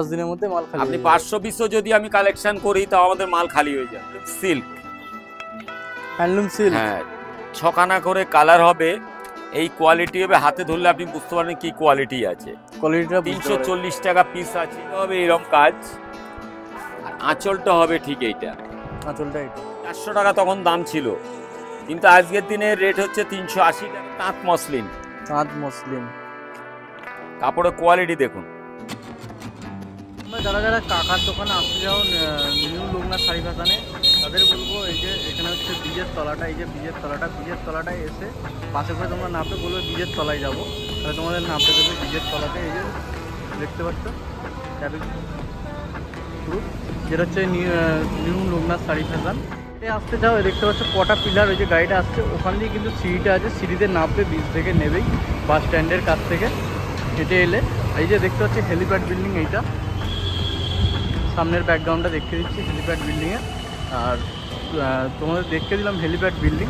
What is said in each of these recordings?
10 দিনের মধ্যে মাল খালি। আপনি 500 পিসও যদি আমি কালেকশন করি তাও আমাদের মাল খালি হয়ে যাবে। সিল্ক, হ্যান্ডলুম সিল্ক, হ্যাঁ, ছখানা করে কালার হবে। এই কোয়ালিটি হবে, হাতে ধরলে আপনি বুঝতে পারবেন কি কোয়ালিটি আছে। কোয়ালিটিটা 340 টাকা পিস আছে। হবে এরকম কাজ, আর আঁচলটা হবে ঠিক এইটা। আঁচলটা এটা 400 টাকা তখন দাম ছিল, কিন্তু আজকের দিনে রেট হচ্ছে 380 টাকা। তাঁত মসলিন, তাঁত মসলিন, কাপড়ের কোয়ালিটি দেখুন। আমরা যারা যারা কাকার দোকানে আসতে যাও নিউ লোকনাথ শাড়ি ফ্যাশনে, তাদের বলবো এই যে এখানে হচ্ছে বীজের তলাটা, এই যে বীজের তলাটায় এসে পাশে করে তোমরা নামতে বলবে বীজের তলায় যাবো, তাহলে তোমাদের নামতে দেবে বীজের তলাতে। এই যে দেখতে পাচ্ছ গ্রুপ, যেটা হচ্ছে নিউ লোকনাথ শাড়ি ফ্যাশন। এটা আসতে যাও, দেখতে পাচ্ছ কটা পিলার, ওই যে গাড়িটা আসছে ওখান দিয়ে কিন্তু সিঁড়িটা আছে, সিঁড়িতে নামবে বীজ থেকে নেবেই বাস স্ট্যান্ডের কাছ থেকে হেঁটে এলে। এই যে দেখতে পাচ্ছি হেলিপ্যাড বিল্ডিং, এইটা সামনের ব্যাকগ্রাউন্ডটা দেখতে দিচ্ছি হেলিপ্যাড বিল্ডিংয়ে। আর তোমাদের দেখতে দিলাম হেলিপ্যাড বিল্ডিং।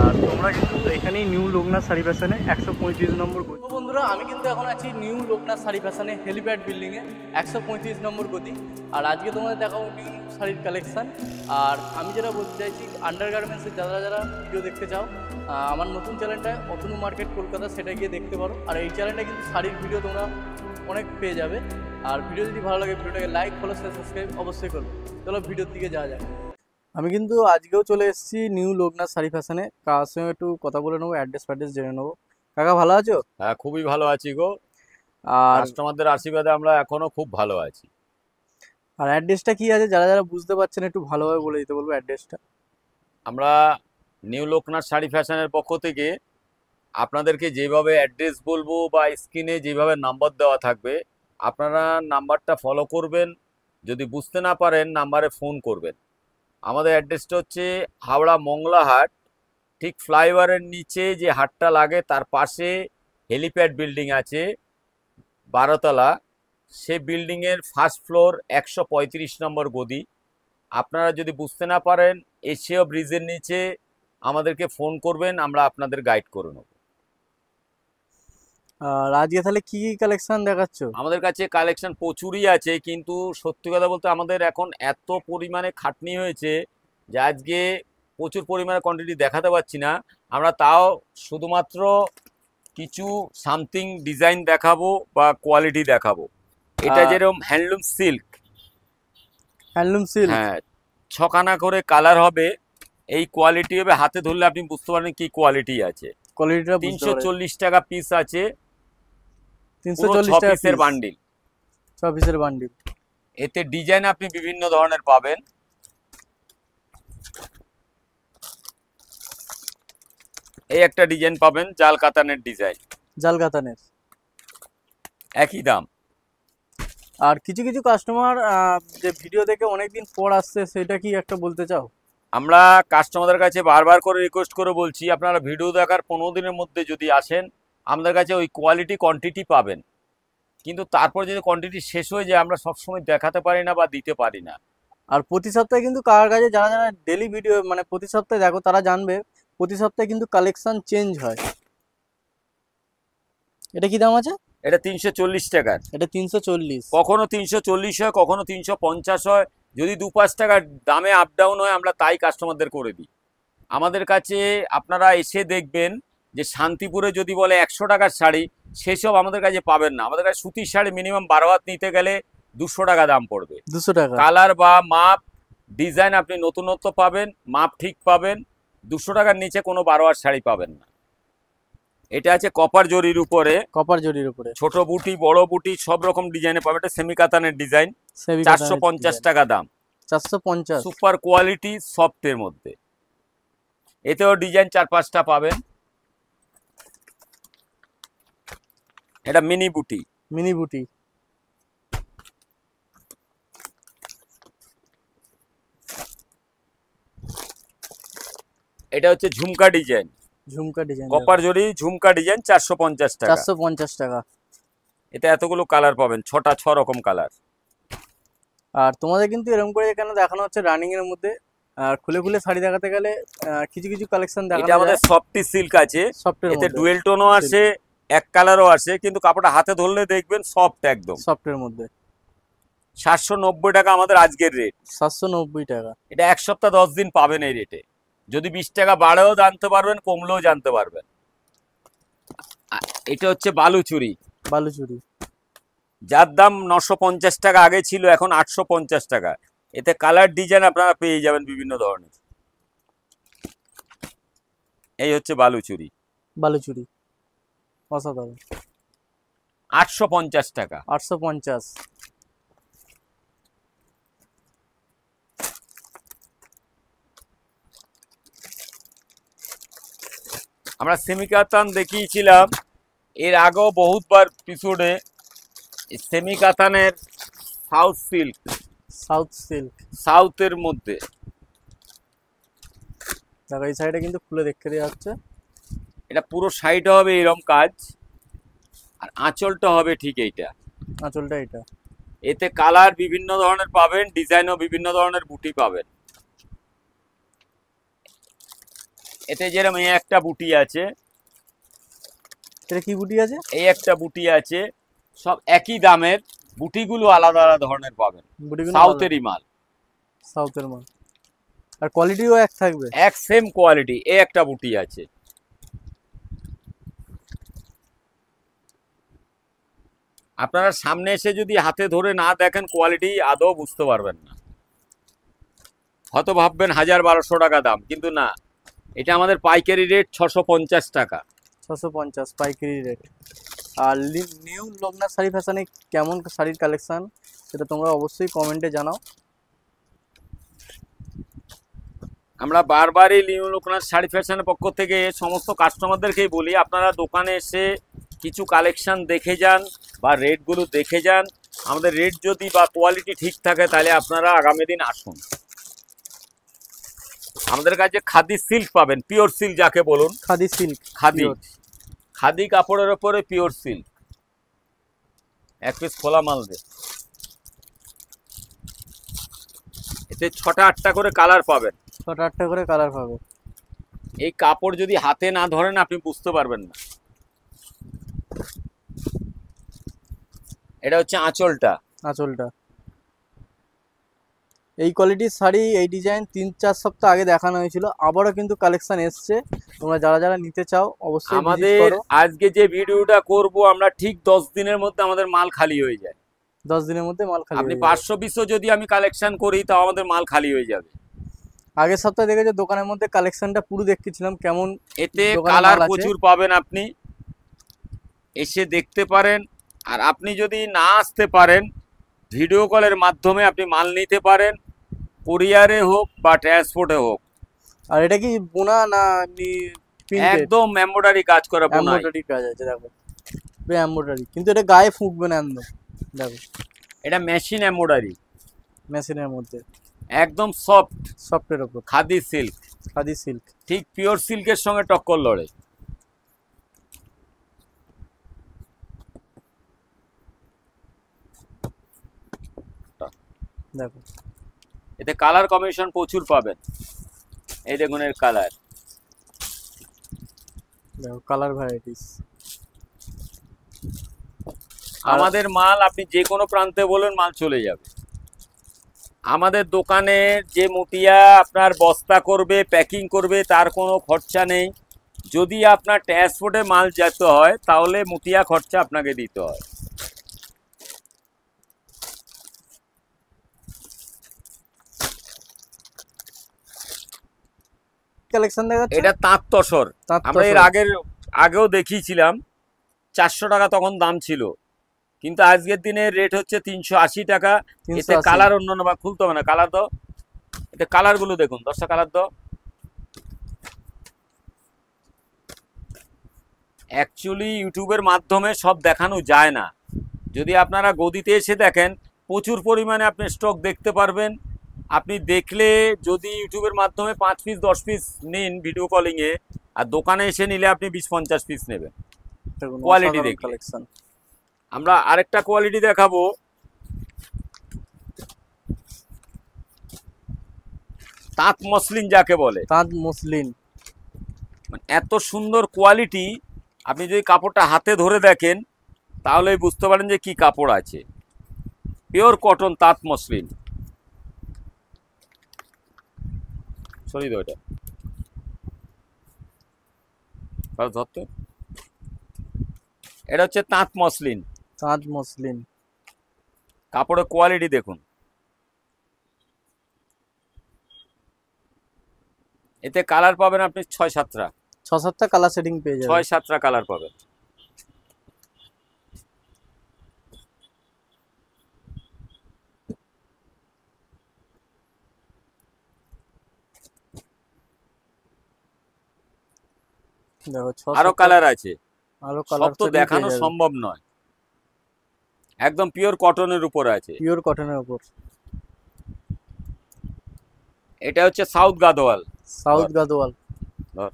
আর তোমরা কিন্তু এখানেই নিউ লোকনাথ শাড়ি ফ্যাশনে 135 নম্বর গতি। বন্ধুরা, আমি কিন্তু এখন আছি নিউ লোকনাথ শাড়ি ফ্যাশনে হেলিপ্যাড বিল্ডিংয়ে 135 নম্বর গতি। আর আজকে তোমাদের দেখাবো নিউ শাড়ির কালেকশান। আর আমি যেটা বলতে চাইছি, আন্ডার গার্মেন্টসের যারা যারা ভিডিও দেখতে চাও, আমার নতুন চ্যানেলটা অতনু মার্কেট কলকাতা, সেটা গিয়ে দেখতে পারো। আর এই চ্যানেলটা কিন্তু শাড়ির ভিডিও তোমরা অনেক পেয়ে যাবে। আর ভিডিও যদি ভালো লাগে ভিডিওটাকে লাইক, ফলো, সাবস্ক্রাইব অবশ্যই করবে। চলো ভিডিওর দিকে যাওয়া যায়। আমি কিন্তু আজকেও চলে এসেছি নিউ লোকনাথ শাড়ি ফ্যাশনে, কার সঙ্গে একটু কথা বলে নেবো, অ্যাড্রেস জেনে নেবো। কাকা ভালো আছো? হ্যাঁ, খুবই ভালো আছি গো। আর কাস্টমারদের আশীর্বাদে আমরা এখনো খুব ভালো আছি। আর অ্যাড্রেসটা কি আছে, যারা যারা বুঝতে পারছেন একটু ভালোভাবে বলে দিতে বলবো অ্যাড্রেসটা। আমরা নিউ লোকনাথ শাড়ি ফ্যাশনের পক্ষ থেকে আপনাদেরকে যেভাবে অ্যাড্রেস বলবো বা স্ক্রিনে যেভাবে নাম্বার দেওয়া থাকবে, আপনারা নাম্বারটা ফলো করবেন। যদি বুঝতে না পারেন নাম্বারে ফোন করবেন। আমাদের অ্যাড্রেসটা হচ্ছে হাওড়া মংলা হাট, ঠিক ফ্লাইওভারের নিচে যে হাটটা লাগে তার পাশে হেলিপ্যাড বিল্ডিং আছে 12 তলা। সে বিল্ডিংয়ের ফার্স্ট ফ্লোর 135 নম্বর গদি। আপনারা যদি বুঝতে না পারেন এসিও ব্রিজের নিচে আমাদেরকে ফোন করবেন, আমরা আপনাদের গাইড করে নেব। আর আজকে তাহলে কি কি কালেকশন দেখাচ্ছ? আমাদের কাছে কালেকশন প্রচুরই আছে, কিন্তু সত্যি কথা বলতে আমাদের এখন এত পরিমাণে খাটনি হয়েছে যে আজকে প্রচুর পরিমাণে কোয়ান্টিটি দেখাতে পারছি না। আমরা তাও শুধুমাত্র কিছু সামথিং ডিজাইন দেখাবো বা কোয়ালিটি দেখাবো। এটা যেরকম হ্যান্ডলুম সিল্ক, হ্যাঁ, ছখানা করে কালার হবে। এই কোয়ালিটি হবে, হাতে ধরলে আপনি বুঝতে পারবেন কি কোয়ালিটি আছে। কোয়ালিটিটা 340 টাকা পিস আছে, 340 টাকা পিসের বান্ডিল, 6 পিসের বান্ডিল। এতে ডিজাইন আপনি বিভিন্ন ধরনের পাবেন। এই একটা ডিজাইন পাবেন, জাল কাতানের ডিজাইন, জাল কাতানের, একই দাম। আর কিছু কিছু কাস্টমার যে ভিডিও দেখে অনেকদিন পর আসছে, সেটা কি একটা বলতে চাও? আমরা কাস্টমারদের কাছে বারবার করে রিকোয়েস্ট করে বলছি, আপনারা ভিডিও দেখার 15 দিনের মধ্যে যদি আসেন আমাদের কাছে ওই কোয়ালিটি কোয়ান্টিটি পাবেন। কিন্তু তারপর যদি কোয়ান্টিটি শেষ হয়ে যায় আমরা সবসময় দেখাতে পারি না বা দিতে পারি না। আর প্রতি সপ্তাহে কিন্তু কার কাছে যারা যারা ডেলি ভিডিও মানে প্রতি সপ্তাহে দেখো, তারা জানবে প্রতি সপ্তাহে কিন্তু কালেকশন চেঞ্জ হয়। এটা কি দাম আছে? এটা 340 টাকার। এটা 340, কখনো 340 হয়, কখনো 350 হয়। যদি 2-5 টাকার দামে আপ ডাউন হয় আমরা তাই কাস্টমারদের করে দিই। আমাদের কাছে আপনারা এসে দেখবেন যে শান্তিপুরে যদি বলে 100 টাকার শাড়ি, সেসব আমাদের কাছে পাবেন না। আমাদের কাছে সুতির শাড়ি মিনিমাম 12 হাত নিতে গেলে 200 টাকা দাম পড়বে। 200 টাকা। কালার বা মাপ ডিজাইন আপনি নতুনত্ব পাবেন, মাপ ঠিক পাবেন। 200 টাকার নিচে কোনো 12 হাত শাড়ি পাবেন না। এটা আছে কপার জরির উপরে, ছোট বুটি বড় বুটি সব রকম ডিজাইনে পাবেন। এটা সেমি কাতানের ডিজাইন, 450 টাকা দাম। 450, সুপার কোয়ালিটি সফটের মধ্যে। এতেও ডিজাইন 4-5টা পাবেন। এটা মিনি বুটি, এটা হচ্ছে ঝুমকা ডিজাইন, কপার জরি ঝুমকা ডিজাইন, 450 টাকা। 450 টাকা। এতে এতগুলো কালার পাবেন, 6 রকম কালার। আর তোমাদের কিন্তু এরকম করে এখানে দেখানো হচ্ছে রানিং এর মধ্যে। আর খুলে খুলে শাড়ি দেখাতে গেলে কিছু কিছু কালেকশন দেখানো যায়। এটা আমাদের সফটি সিল্ক আছে, এতে ডুয়েল টোনও আছে, এক কালারও আছে, কিন্তু কাপড়টা হাতে ধরলে দেখবেন সফট, একদম সফটের মধ্যে। 790 টাকা আমাদের আজকের রেট। 790 টাকা। এটা 1 সপ্তাহ 10 দিন পাবেন এই রেটে। যদি 20 টাকা বাড়েও জানতে পারবেন, কমলেও জানতে পারবেন। এটা হচ্ছে বালুচুরি। বালুচুরি যার দাম 950 টাকা আগে ছিল, এখন 850 টাকা। এতে কালার ডিজাইন আপনারা পেয়ে যাবেন বিভিন্ন ধরনের। এই হচ্ছে বালুচুরি। বালুচুরি অসাধারণ। 850 টাকা। 850। আমরা সেমি কাতান দেখিয়েছিলাম এর আগেও বহুতবার এপিসোডে। সেমি কাতানের সাউথ সিল্ক, সাউথ সিল্ক, সাউথের মধ্যে। দেখো এই সাইডে কিন্তু খুলে দেখতে দেওয়া হচ্ছে। এটা পুরো সাইডে হবে এরকম কাজ, আর আঁচলটা হবে ঠিক এইটা। আঁচলটা এটা। এতে কালার বিভিন্ন ধরনের পাবেন, ডিজাইনও বিভিন্ন ধরনের বুটি পাবেন। এতে যেরকম এই একটা বুটি আছে, এটা কি বুটি আছে? এই একটা বুটি আছে, সব একই দামের, বুটিগুলো আলাদা আলাদা ধরনের পাবেন। সাউথেরই মাল। সাউথের মাল। আর কোয়ালিটিও এক থাকবে? এক সেম কোয়ালিটি। এই একটা বুটি আছে। আপনারা সামনে এসে যদি হাতে ধরে না দেখেন কোয়ালিটি আদৌ বুঝতে পারবেন না। হয়তো ভাববেন 1000-1200 টাকা দাম, কিন্তু না, এটা আমাদের পাইকারি রেট 650 টাকা। 650 পাইকারি রেট। আর নিউ লোকনাথ শাড়ি ফ্যাশনে কেমন শাড়ির কালেকশন সেটা তোমরা অবশ্যই কমেন্টে জানাও। আমরা বারবারই নিউ লোকনাথ শাড়ি ফ্যাশনের পক্ষ থেকে সমস্ত কাস্টমারদেরকেই বলি, আপনারা দোকানে এসে কিছু কালেকশন দেখে যান বা রেটগুলো দেখে যান। আমাদের রেট যদি বা কোয়ালিটি ঠিক থাকে তাহলে আপনারা আগামী দিন আসুন। আমাদের কাছে খাদি সিল্ক পাবেন, পিওর সিল্ক যাকে বলুন। খাদি সিল্ক, খাদি, খাদি কাপড়ের উপরে পিওর সিল্ক। এক পিস খোলা মাল দে। এতে 6টা-8টা করে কালার পাবেন। 6টা-8টা করে কালার পাবে। এই কাপড় যদি হাতে না ধরেন আপনি বুঝতে পারবেন না। এটা হচ্ছে আঁচলটা। আঁচলটা। এই কোয়ালিটির শাড়ি, এই ডিজাইন 3-4 সপ্তাহ আগে দেখানো হয়েছিল, আবারও কিন্তু কালেকশন এসছে। তোমরা যারা যারা নিতে চাও অবশ্যই আমাদের আজকে যে ভিডিওটা করব আমরা ঠিক 10 দিনের মধ্যে আমাদের মাল খালি হয়ে যায়। 10 দিনের মধ্যে মাল খালি। আপনি 500 পিসও যদি আমি কালেকশন করি তাও আমাদের মাল খালি হয়ে যাবে। আগের সপ্তাহে দেখেছো দোকানের মধ্যে কালেকশনটা পুরো দেখতেছিলাম কেমন। এতে কালার প্রচুর পাবেন, আপনি এসে দেখতে পারেন। আর আপনি যদি না আসতে পারেন, ভিডিও কলের মাধ্যমে আপনি মাল নিতে পারেন, কুরিয়ারে হোক বা ট্রান্সপোর্টে হোক। আর এটা কি বোনা না একদম এমব্রয়ডারি কাজ করা, এমব্রয়ডারি কাজ আছে। দেখো এমব্রয়ডারি, কিন্তু এটা গায়ে ফুঁকবে না একদম। দেখো এটা মেশিন এমব্রয়ডারি, মেশিনের মধ্যে একদম সফট, সফটের উপর। খাদি সিল্ক। খাদি সিল্ক ঠিক পিওর সিল্কের সঙ্গে টক্কর লড়ে। দেখো এতে কালার কম্বিনেশন প্রচুর পাবেন। এই দেখুন এর কালার, দেখো কালার ভ্যারাইটিস। আমাদের মাল আপনি যে কোনো প্রান্তে বলুন, মাল চলে যাবে। আমাদের দোকানে যে মুটিয়া আপনার বস্তা করবে, প্যাকিং করবে, তার কোনো খরচা নেই। যদি আপনার ট্রান্সপোর্টে মাল যেতে হয় তাহলে মুটিয়া খরচা আপনাকে দিতে হয়। কালেকশন দেখাচ্ছি। এটা তাঁত তসর। আমরা এর আগেও দেখিয়েছিলাম। 400 টাকা তখন দাম ছিল, কিন্তু আজকের দিনে রেট হচ্ছে 380 টাকা। এতে কালার অন্য বা খুলতে হবে না। কালার দাও, এতে কালারগুলো দেখুন। 10টা কালার দাও। অ্যাকচুয়ালি ইউটিউবের মাধ্যমে সব দেখানো যায় না। যদি আপনারা গদিতে এসে দেখেন, প্রচুর পরিমাণে আপনি স্টক দেখতে পারবেন। আপনি দেখলে যদি ইউটিউবের মাধ্যমে 5 পিস 10 পিস নিন ভিডিও কলিংয়ে, আর দোকানে এসে নিলে আপনি 20-50 পিস নেবেন। কোয়ালিটি দেখে। কালেকশন আমরা আরেকটা কোয়ালিটি দেখাবো। তাঁত মসলিন যাকে বলে। তাঁত মসলিন, মানে এত সুন্দর কোয়ালিটি, আপনি যদি কাপড়টা হাতে ধরে দেখেন তাহলেই বুঝতে পারেন যে কি কাপড় আছে। পিওর কটন তাঁত মসলিন। সরিয়ে দাও এটা, ধরতে। এটা হচ্ছে তাঁত মসলিন। তাঁত মসলিন। কাপড়ের কোয়ালিটি দেখুন, এতে কালার পাবেন আপনি 6-7টা। 6-7টা কালার সেটিং পেয়ে যাবেন। 6-7টা কালার পাবেন। দেখো আরো কালার আছে, আরো সব কালার তো দেখানো সম্ভব নয়। একদম পিওর কটনের উপর আছে, পিওর কটনের উপর। এটা হচ্ছে সাউথ গাদোয়াল। সাউথ গাদোয়াল। ধর,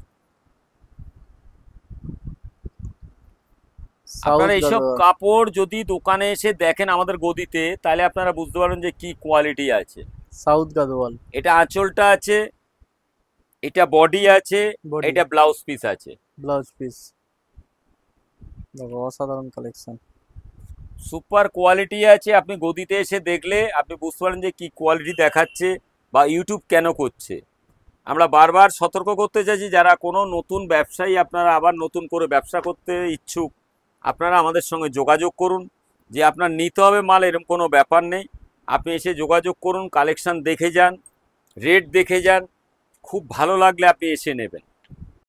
সাউথ আপনারা এইসব গাদোয়াল। কাপড় যদি দোকানে এসে দেখেন আমাদের গদিতে, তাহলে আপনারা বুঝতে পারবেন যে কি কোয়ালিটি আছে। সাউথ গাদোয়াল। এটা আঁচলটা আছে, এটা বডি আছে, Body। এটা ব্লাউজ পিস আছে। Blouse piece. দেখো অসাধারণ কালেকশন। সুপার কোয়ালিটি আছে। আপনি গদিতে এসে দেখলে আপনি বুঝতে পারেন যে কি কোয়ালিটি দেখাচ্ছে বা ইউটিউব কেন করছে। আমরা বারবার সতর্ক করতে চাইছি, যারা কোনো নতুন ব্যবসায়ী আপনারা আবার নতুন করে ব্যবসা করতে ইচ্ছুক, আপনারা আমাদের সঙ্গে যোগাযোগ করুন। যে আপনার নিতে হবে মাল এরকম কোনো ব্যাপার নেই, আপনি এসে যোগাযোগ করুন, কালেকশন দেখে যান, রেট দেখে যান, খুব ভালো লাগলে আপনি এসে নেবেন।